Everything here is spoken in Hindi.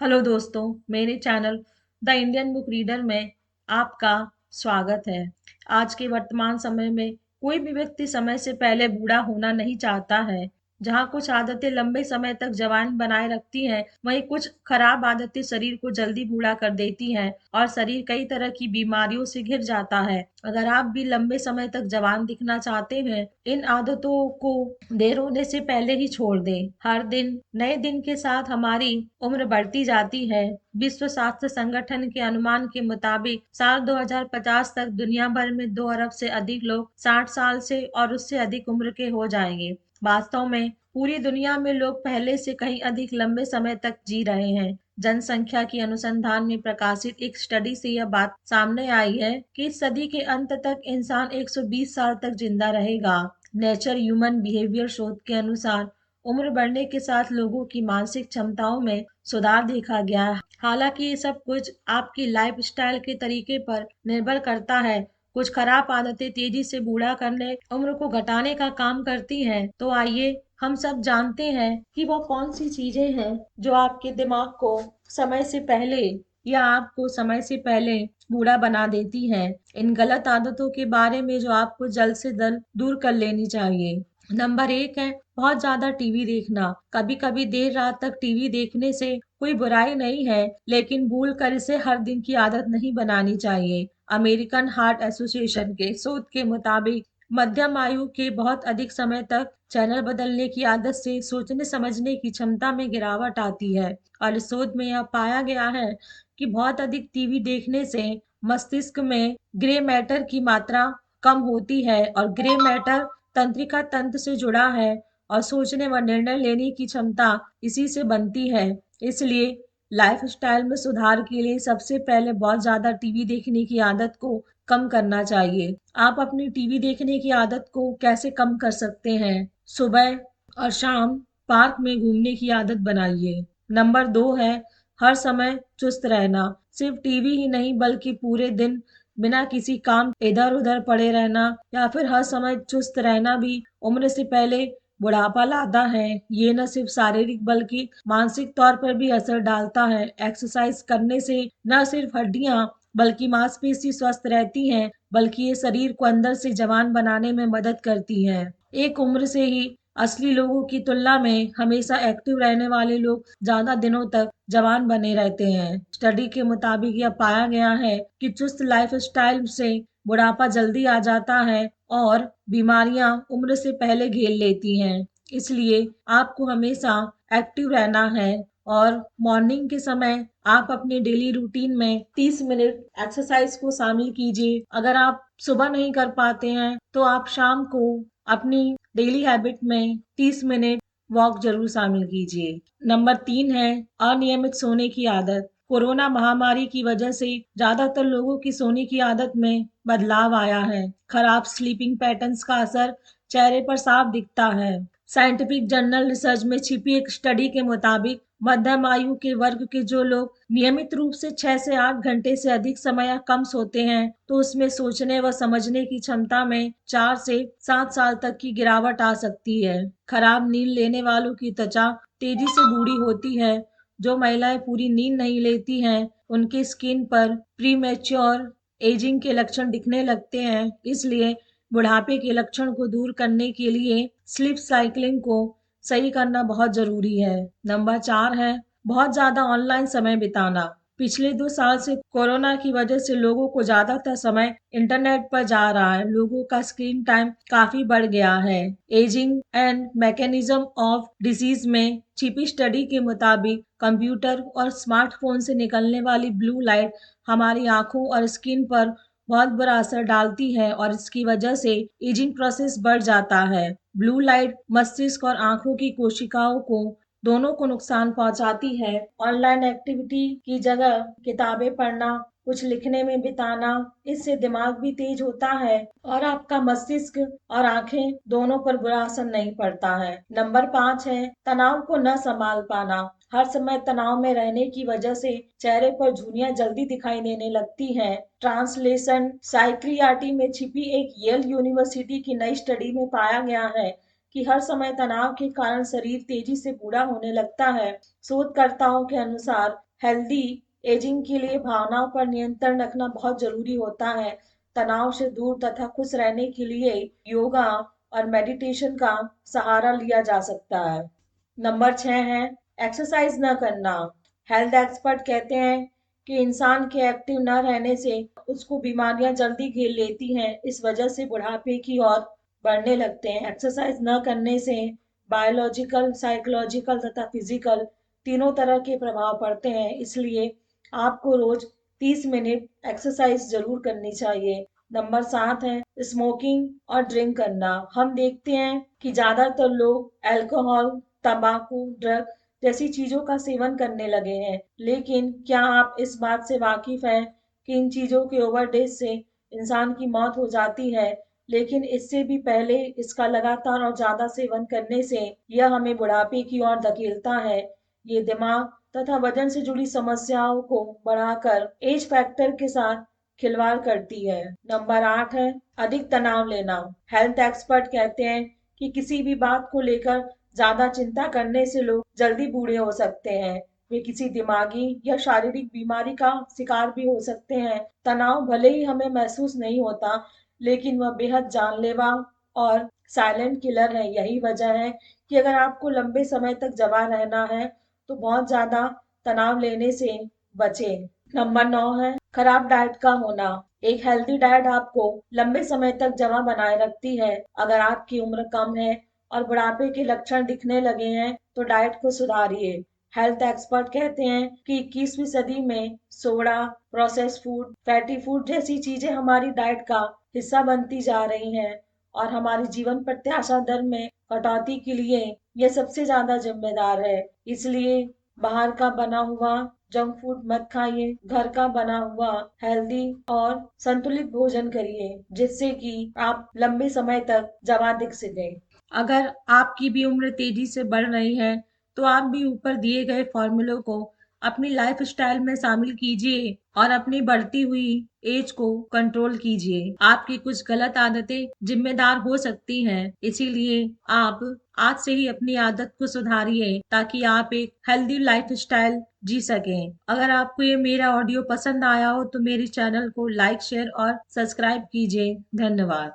हेलो दोस्तों, मेरे channel the Indian book reader में आपका स्वागत है। आज के वर्तमान समय में कोई भी व्यक्ति समय से पहले बूढ़ा होना नहीं चाहता है। जहाँ कुछ आदतें लंबे समय तक जवान बनाए रखती हैं, वहीं कुछ खराब आदतें शरीर को जल्दी बूढ़ा कर देती हैं और शरीर कई तरह की बीमारियों से घिर जाता है। अगर आप भी लंबे समय तक जवान दिखना चाहते हैं, इन आदतों को देर होने से पहले ही छोड़ दें। हर दिन नए दिन के साथ हमारी उम्र बढ़ती जाती है। विश्व स्वास्थ्य संगठन के अनुमान के मुताबिक साल 2050 तक दुनिया भर में 2 अरब से अधिक लोग 60 साल से और उससे अधिक उम्र के हो जाएंगे। वास्तव में पूरी दुनिया में लोग पहले से कहीं अधिक लंबे समय तक जी रहे हैं। जनसंख्या की अनुसंधान में प्रकाशित एक स्टडी से यह बात सामने आई है कि इस सदी के अंत तक इंसान 120 साल तक जिंदा रहेगा। नेचर ह्यूमन बिहेवियर शोध के अनुसार उम्र बढ़ने के साथ लोगों की मानसिक क्षमताओं में सुधार देखा गया है। हालांकि ये सब कुछ आपकी लाइफ स्टाइल के तरीके पर निर्भर करता है। कुछ खराब आदतें तेजी से बूढ़ा करने, उम्र को घटाने का काम करती हैं। तो आइए हम सब जानते हैं कि वो कौन सी चीजें हैं जो आपके दिमाग को समय से पहले या आपको समय से पहले बूढ़ा बना देती हैं। इन गलत आदतों के बारे में जो आपको जल्द से जल्द दूर कर लेनी चाहिए। नंबर 1 है बहुत ज्यादा टीवी देखना। कभी कभी देर रात तक टीवी देखने से कोई बुराई नहीं है, लेकिन भूल कर इसे हर दिन की आदत नहीं बनानी चाहिए। अमेरिकन हार्ट एसोसिएशन के शोध के मुताबिक मध्यम आयु के बहुत अधिक समय तक चैनल बदलने की आदत से सोचने समझने की क्षमता में गिरावट आती है। और इस शोध में यह पाया गया है कि बहुत अधिक टीवी देखने से मस्तिष्क में ग्रे मैटर की मात्रा कम होती है और ग्रे मैटर तंत्रिका तंत्र से जुड़ा है और सोचने व निर्णय लेने की क्षमता इसी से बनती है। इसलिए लाइफस्टाइल में सुधार के लिए सबसे पहले बहुत ज्यादा टीवी देखने की आदत को कम करना चाहिए। आप अपनी टीवी देखने की आदत को कैसे कम कर सकते हैं? सुबह और शाम पार्क में घूमने की आदत बनाइए। नंबर 2 है हर समय चुस्त रहना। सिर्फ टीवी ही नहीं बल्कि पूरे दिन बिना किसी काम इधर उधर पड़े रहना या फिर हर समय चुस्त रहना भी उम्र से पहले बुढ़ापा लाता है। ये न सिर्फ शारीरिक बल्कि मानसिक तौर पर भी असर डालता है। एक्सरसाइज करने से न सिर्फ हड्डियां बल्कि मांसपेशी स्वस्थ रहती हैं, बल्कि ये शरीर को अंदर से जवान बनाने में मदद करती हैं। एक उम्र से ही असली लोगों की तुलना में हमेशा एक्टिव रहने वाले लोग ज्यादा दिनों तक जवान बने रहते हैं। स्टडी के मुताबिक यह पाया गया है कि चुस्त लाइफस्टाइल से बुढ़ापा जल्दी आ जाता है और बीमारियां उम्र से पहले घेर लेती हैं। इसलिए आपको हमेशा एक्टिव रहना है और मॉर्निंग के समय आप अपने डेली रूटीन में 30 मिनट एक्सरसाइज को शामिल कीजिए। अगर आप सुबह नहीं कर पाते हैं तो आप शाम को अपनी डेली हैबिट में 30 मिनट वॉक जरूर शामिल कीजिए। नंबर 3 है अनियमित सोने की आदत। कोरोना महामारी की वजह से ज्यादातर लोगों की सोने की आदत में बदलाव आया है। खराब स्लीपिंग पैटर्न्स का असर चेहरे पर साफ दिखता है। साइंटिफिक जर्नल रिसर्च में छिपी एक स्टडी के मुताबिक मध्यम आयु के वर्ग के जो लोग नियमित रूप से 6 से 8 घंटे से अधिक समय या कम सोते हैं तो उसमें सोचने व समझने की क्षमता में 4 से 7 साल तक की गिरावट आ सकती है। खराब नींद लेने वालों की त्वचा तेजी से बूढ़ी होती है। जो महिलाएं पूरी नींद नहीं लेती हैं उनकी स्किन पर प्रीमेच्योर एजिंग के लक्षण दिखने लगते हैं। इसलिए बुढ़ापे के लक्षण को दूर करने के लिए स्लीप साइकिलिंग को सही करना बहुत जरूरी है। नंबर 4 है बहुत ज्यादा ऑनलाइन समय बिताना। पिछले 2 साल से कोरोना की वजह से लोगों को ज्यादातर समय इंटरनेट पर जा रहा है। लोगों का स्क्रीन टाइम काफी बढ़ गया है। Ageing and mechanism of disease में छिपी स्टडी के मुताबिक कंप्यूटर और स्मार्टफोन से निकलने वाली ब्लू लाइट हमारी आंखों और स्किन पर बहुत बुरा असर डालती है और इसकी वजह से एजिंग प्रोसेस बढ़ जाता है। ब्लू लाइट मस्तिष्क और आंखों की कोशिकाओं को दोनों को नुकसान पहुंचाती है। ऑनलाइन एक्टिविटी की जगह किताबें पढ़ना, कुछ लिखने में बिताना, इससे दिमाग भी तेज होता है और आपका मस्तिष्क और आंखें दोनों पर बुरा असर नहीं पड़ता है। नंबर 5 है तनाव को न संभाल पाना। हर समय तनाव में रहने की वजह से चेहरे पर झुर्रियां जल्दी दिखाई देने लगती हैं। ट्रांसलेशन साइक्रियाटी में छिपी एक येल यूनिवर्सिटी की नई स्टडी में पाया गया है कि हर समय तनाव के कारण शरीर तेजी से बूढ़ा होने लगता है। शोधकर्ताओं के अनुसार हेल्दी एजिंग के लिए भावनाओं पर नियंत्रण रखना बहुत जरूरी होता है। तनाव से दूर तथा खुश रहने के लिए योगा और मेडिटेशन का सहारा लिया जा सकता है। नंबर 6 है एक्सरसाइज न करना। हेल्थ एक्सपर्ट कहते हैं कि इंसान के एक्टिव न रहने से उसको बीमारियां जल्दी घेर लेती हैं, इस वजह से बुढ़ापे की ओर बढ़ने लगते हैं। एक्सरसाइज न करने से बायोलॉजिकल, साइकोलॉजिकल तथा फिजिकल तीनों तरह के प्रभाव पड़ते हैं, इसलिए आपको रोज 30 मिनट एक्सरसाइज जरूर करनी चाहिए। नंबर 7 है स्मोकिंग और ड्रिंक करना। हम देखते हैं कि ज्यादातर लोग अल्कोहल, तंबाकू, ड्रग जैसी चीजों का सेवन करने लगे हैं, लेकिन क्या आप इस बात से वाकिफ हैं कि इन चीजों के ओवरडोज से इंसान की मौत हो जाती है। लेकिन इससे भी पहले इसका लगातार और ज्यादा सेवन करने से यह हमें बुढ़ापे की ओर धकेलता है। ये दिमाग तथा वजन से जुड़ी समस्याओं को बढ़ाकर एज फैक्टर के साथ खिलवाड़ करती है। नंबर 8 है अधिक तनाव लेना। हेल्थ एक्सपर्ट कहते हैं कि किसी भी बात को लेकर ज्यादा चिंता करने से लोग जल्दी बूढ़े हो सकते हैं। वे किसी दिमागी या शारीरिक बीमारी का शिकार भी हो सकते हैं। तनाव भले ही हमें महसूस नहीं होता, लेकिन वह बेहद जानलेवा और साइलेंट किलर है। यही वजह है कि अगर आपको लंबे समय तक जवान रहना है तो बहुत ज्यादा तनाव लेने से बचें। नंबर 9 है खराब डाइट का होना। एक हेल्दी डाइट आपको लंबे समय तक जमा बनाए रखती है। अगर आपकी उम्र कम है और बुढ़ापे के लक्षण दिखने लगे हैं तो डाइट को सुधारिए। हेल्थ एक्सपर्ट कहते हैं कि 21वीं सदी में soda, processed food, fatty food जैसी चीजें हमारी डाइट का हिस्सा बनती जा रही हैं और हमारी जीवन प्रत्याशा दर में कटौती के लिए ये सबसे ज्यादा जिम्मेदार है। इसलिए बाहर का बना हुआ जंक फूड मत खाइए, घर का बना हुआ हेल्दी और संतुलित भोजन करिए, जिससे कि आप लंबे समय तक जवान दिख सकें। अगर आपकी भी उम्र तेजी से बढ़ रही है, तो आप भी ऊपर दिए गए फॉर्मूलों को अपनी लाइफस्टाइल में शामिल कीजिए और अपनी बढ़ती हुई एज को कंट्रोल कीजिए। आपकी कुछ गलत आदतें जिम्मेदार हो सकती हैं, इसीलिए आप आज से ही अपनी आदत को सुधारिए ताकि आप एक हेल्दी लाइफस्टाइल जी सकें। अगर आपको ये मेरा ऑडियो पसंद आया हो तो मेरे चैनल को लाइक, शेयर और सब्सक्राइब कीजिए। धन्यवाद।